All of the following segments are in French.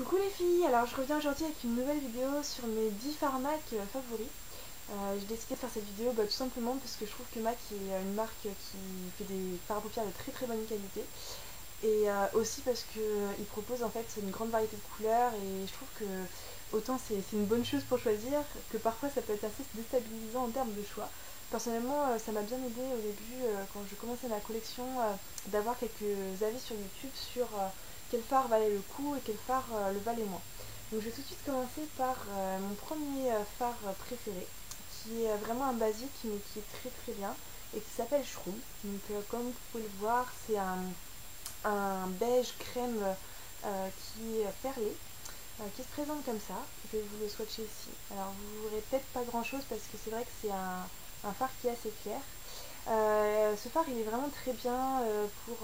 Coucou les filles, alors je reviens aujourd'hui avec une nouvelle vidéo sur mes 10 fards MAC favoris. J'ai décidé de faire cette vidéo tout simplement parce que je trouve que MAC est une marque qui fait des fards à paupières de très très bonne qualité. Et aussi parce qu'ils proposent en fait une grande variété de couleurs et je trouve que autant c'est une bonne chose pour choisir que parfois ça peut être assez déstabilisant en termes de choix. Personnellement, ça m'a bien aidé au début quand je commençais ma collection d'avoir quelques avis sur YouTube sur quel phare valait le coup et quel phare le valait moins. Donc je vais tout de suite commencer par mon premier phare préféré qui est vraiment un basique mais qui est très très bien et qui s'appelle Shroom. Donc comme vous pouvez le voir, c'est un beige crème qui est perlé, qui se présente comme ça. Je vais vous le swatcher ici. Alors vous verrez peut-être pas grand chose parce que c'est vrai que c'est un phare qui est assez clair. Ce phare il est vraiment très bien pour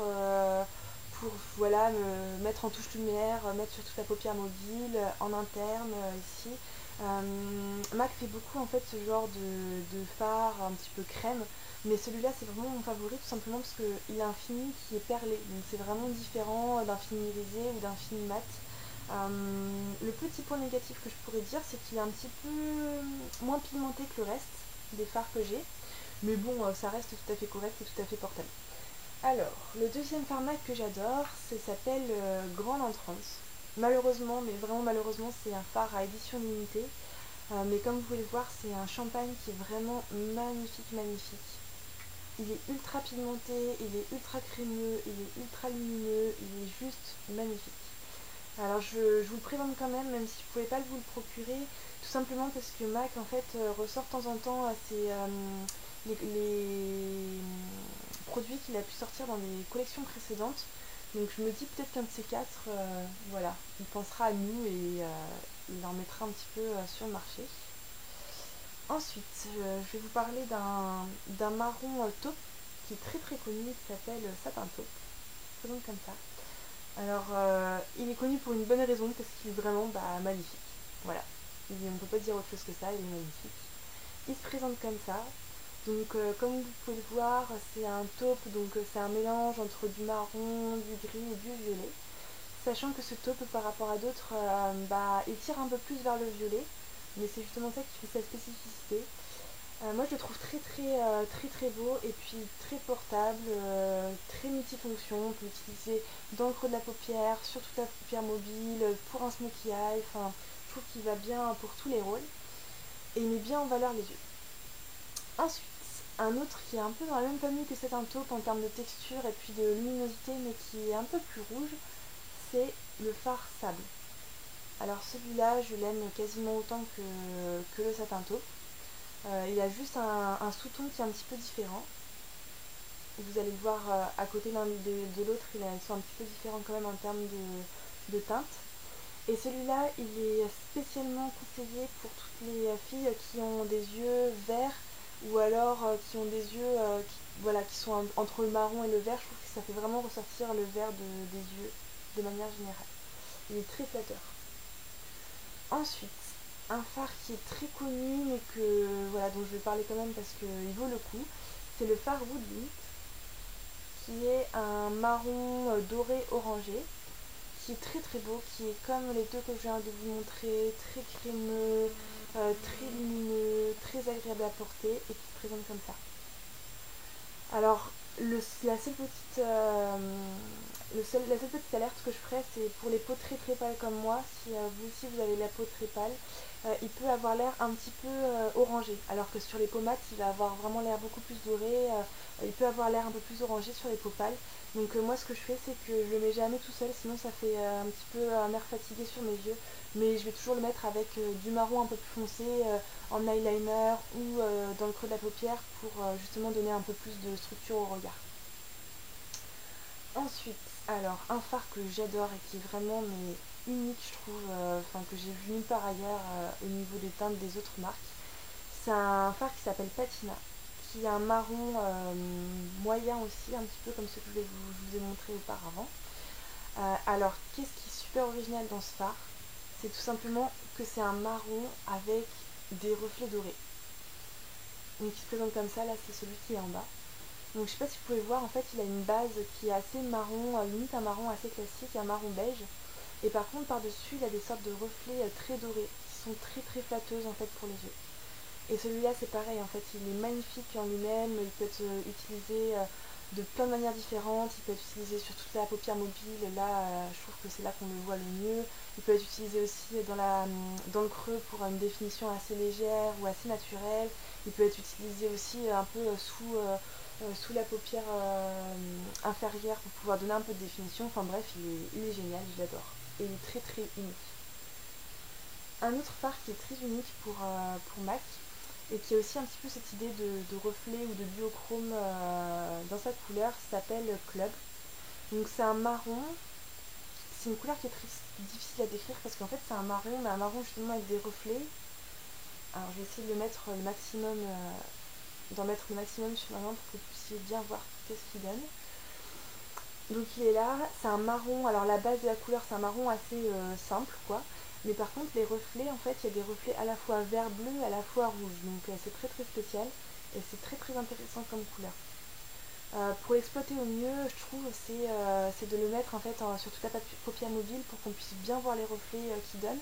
voilà, me mettre en touche lumière, mettre sur toute la paupière mobile, en interne ici. MAC fait beaucoup en fait ce genre de fard un petit peu crème, mais celui-là c'est vraiment mon favori tout simplement parce qu'il a un fini qui est perlé, donc c'est vraiment différent d'un fini irisé ou d'un fini mat. Le petit point négatif que je pourrais dire c'est qu'il est un petit peu moins pigmenté que le reste des fards que j'ai, mais bon ça reste tout à fait correct et tout à fait portable. Alors, le deuxième phare MAC que j'adore, ça s'appelle Grande Entrance. Malheureusement, mais vraiment malheureusement, c'est un phare à édition limitée. Mais comme vous pouvez le voir, c'est un champagne qui est vraiment magnifique, magnifique. Il est ultra pigmenté, il est ultra crémeux, il est ultra lumineux, il est juste magnifique. Alors je vous le présente quand même si vous ne pouvez pas vous le procurer, tout simplement parce que MAC en fait ressort de temps en temps les produits qu'il a pu sortir dans des collections précédentes. Donc je me dis peut-être qu'un de ces quatre, voilà, il pensera à nous et il en mettra un petit peu sur le marché. Ensuite, je vais vous parler d'un marron taupe qui est très très connu, qui s'appelle Satin Taupe. Donc comme ça. Alors, il est connu pour une bonne raison, parce qu'il est vraiment magnifique. Voilà. On ne peut pas dire autre chose que ça, il est magnifique. Il se présente comme ça. Donc, comme vous pouvez le voir, c'est un taupe, donc c'est un mélange entre du marron, du gris et du violet. Sachant que ce taupe, par rapport à d'autres, il tire un peu plus vers le violet, mais c'est justement ça qui fait sa spécificité. Moi je le trouve très beau et puis très portable, très multifonction. On peut l'utiliser dans le creux de la paupière, sur toute la paupière mobile, pour un smokey eye. Enfin, je trouve qu'il va bien pour tous les rôles et il met bien en valeur les yeux. Ensuite, un autre qui est un peu dans la même famille que cet taupe en termes de texture et puis de luminosité, mais qui est un peu plus rouge, c'est le phare sable. Alors celui-là, je l'aime quasiment autant que le satin taupe. Il a juste un sous-ton qui est un petit peu différent. Vous allez le voir à côté l'un de l'autre, ils sont un petit peu différents quand même en termes de teinte. Et celui-là, il est spécialement conseillé pour toutes les filles qui ont des yeux verts ou alors qui ont des yeux qui sont entre le marron et le vert. Je trouve que ça fait vraiment ressortir le vert des yeux de manière générale. Il est très flatteur. Ensuite, un phare qui est très connu mais dont je vais parler quand même parce qu'il vaut le coup, c'est le phare Woodlint, qui est un marron doré orangé, qui est très beau, qui est comme les deux que je viens de vous montrer, très crémeux, très lumineux, très agréable à porter et qui se présente comme ça. Alors, la seule petite alerte que je ferais, c'est pour les peaux très pâles comme moi. Si vous aussi vous avez la peau très pâle, il peut avoir l'air un petit peu orangé. Alors que sur les peaux mates, il va avoir vraiment l'air beaucoup plus doré. Il peut avoir l'air un peu plus orangé sur les peaux pâles. Donc moi, ce que je fais, c'est que je le mets jamais tout seul. Sinon, ça fait un petit peu un air fatigué sur mes yeux. Mais je vais toujours le mettre avec du marron un peu plus foncé en eyeliner ou dans le creux de la paupière pour justement donner un peu plus de structure au regard. Ensuite, alors un phare que j'adore et qui est vraiment unique je trouve, que j'ai vu nulle part ailleurs au niveau des teintes des autres marques, c'est un phare qui s'appelle Patina, qui est un marron moyen aussi, un petit peu comme ce que je vous ai montré auparavant. Alors qu'est-ce qui est super original dans ce phare? C'est tout simplement que c'est un marron avec des reflets dorés. Donc il se présente comme ça, là c'est celui qui est en bas. Donc je sais pas si vous pouvez voir, en fait il a une base qui est assez marron, limite un marron assez classique, un marron beige. Et par contre par dessus il a des sortes de reflets très dorés qui sont très flatteuses en fait pour les yeux. Et celui-là c'est pareil en fait, il est magnifique en lui-même, il peut être utilisé de plein de manières différentes, il peut être utilisé sur toute la paupière mobile, là je trouve que c'est là qu'on le voit le mieux. Il peut être utilisé aussi dans le creux pour une définition assez légère ou assez naturelle. Il peut être utilisé aussi un peu sous la paupière inférieure pour pouvoir donner un peu de définition. Enfin bref, il est génial, je l'adore. Et il est très unique. Un autre fard qui est très unique pour MAC, et qui a aussi un petit peu cette idée de reflet ou de duochrome dans sa couleur, s'appelle Club. Donc c'est un marron, c'est une couleur qui est très difficile à décrire parce qu'en fait c'est un marron, mais un marron justement avec des reflets. Alors je vais essayer de le mettre le maximum, d'en mettre le maximum sur ma main pour que vous puissiez bien voir qu'est-ce qu'il donne. Donc il est là, c'est un marron, alors la base de la couleur c'est un marron assez simple quoi, mais par contre les reflets en fait il y a des reflets à la fois vert bleu à la fois rouge, donc c'est très spécial et c'est très intéressant comme couleur. Pour l'exploiter au mieux je trouve c'est de le mettre en fait sur toute la paupière mobile pour qu'on puisse bien voir les reflets qu'il donne,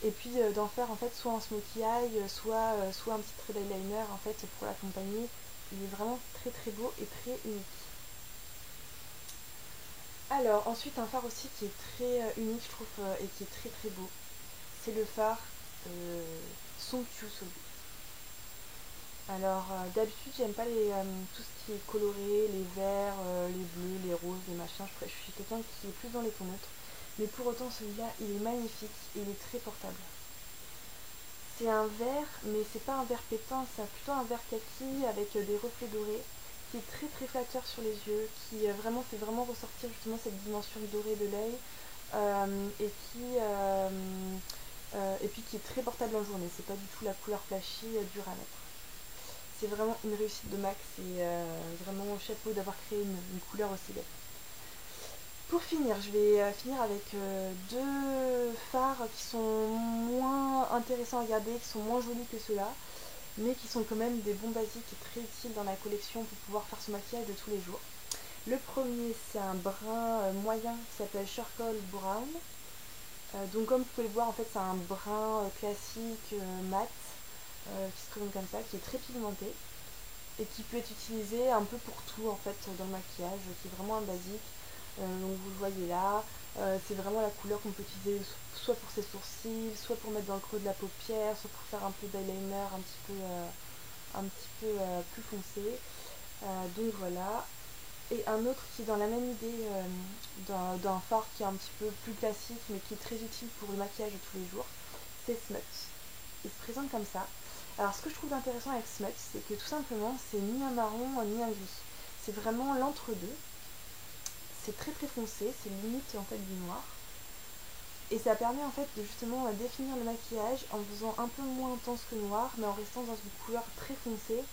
et puis d'en faire en fait soit un smokey eye, soit un petit trait d'eyeliner en fait pour l'accompagner. Il est vraiment très beau et très unique. Alors ensuite un phare aussi qui est très unique je trouve et qui est très beau, c'est le phare Somptuous Soul. Alors d'habitude j'aime pas tout ce qui est coloré, les verts, les bleus, les roses, les machins, je suis quelqu'un qui est plus dans les tons neutres, mais pour autant celui-là il est magnifique et il est très portable. C'est un vert, mais c'est pas un vert pétant, c'est plutôt un vert kaki avec des reflets dorés, qui est très flatteur sur les yeux, qui vraiment fait vraiment ressortir justement cette dimension dorée de l'œil, et puis qui est très portable en journée. C'est pas du tout la couleur flashy dure à mettre. C'est vraiment une réussite de MAC, c'est vraiment chapeau d'avoir créé une couleur aussi belle. Pour finir, je vais finir avec deux fards qui sont moins intéressants à regarder, qui sont moins jolis que ceux-là, mais qui sont quand même des bons basiques et très utiles dans la collection pour pouvoir faire son maquillage de tous les jours. Le premier, c'est un brun moyen qui s'appelle Charcoal Brown. Donc comme vous pouvez le voir, en fait, c'est un brun classique mat qui se présente comme ça, qui est très pigmenté et qui peut être utilisé un peu pour tout en fait dans le maquillage, qui est vraiment un basique. Donc vous le voyez là, c'est vraiment la couleur qu'on peut utiliser soit pour ses sourcils, soit pour mettre dans le creux de la paupière, soit pour faire un peu d'eyeliner un petit peu plus foncé. Donc voilà. Et un autre qui est dans la même idée d'un fard qui est un petit peu plus classique mais qui est très utile pour le maquillage de tous les jours, c'est Smut. Il se présente comme ça. Alors ce que je trouve intéressant avec Smut, c'est que tout simplement c'est ni un marron ni un gris. C'est vraiment l'entre-deux. C'est très foncé, c'est limite en fait du noir. Et ça permet en fait de justement définir le maquillage en faisant un peu moins intense que noir, mais en restant dans une couleur très foncée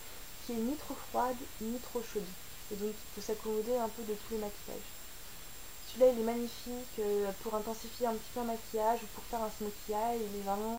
qui est ni trop froide ni trop chaude. Et donc il peut s'accommoder un peu de tous les maquillages. Celui-là il est magnifique pour intensifier un petit peu un maquillage ou pour faire un smokey eye, il est vraiment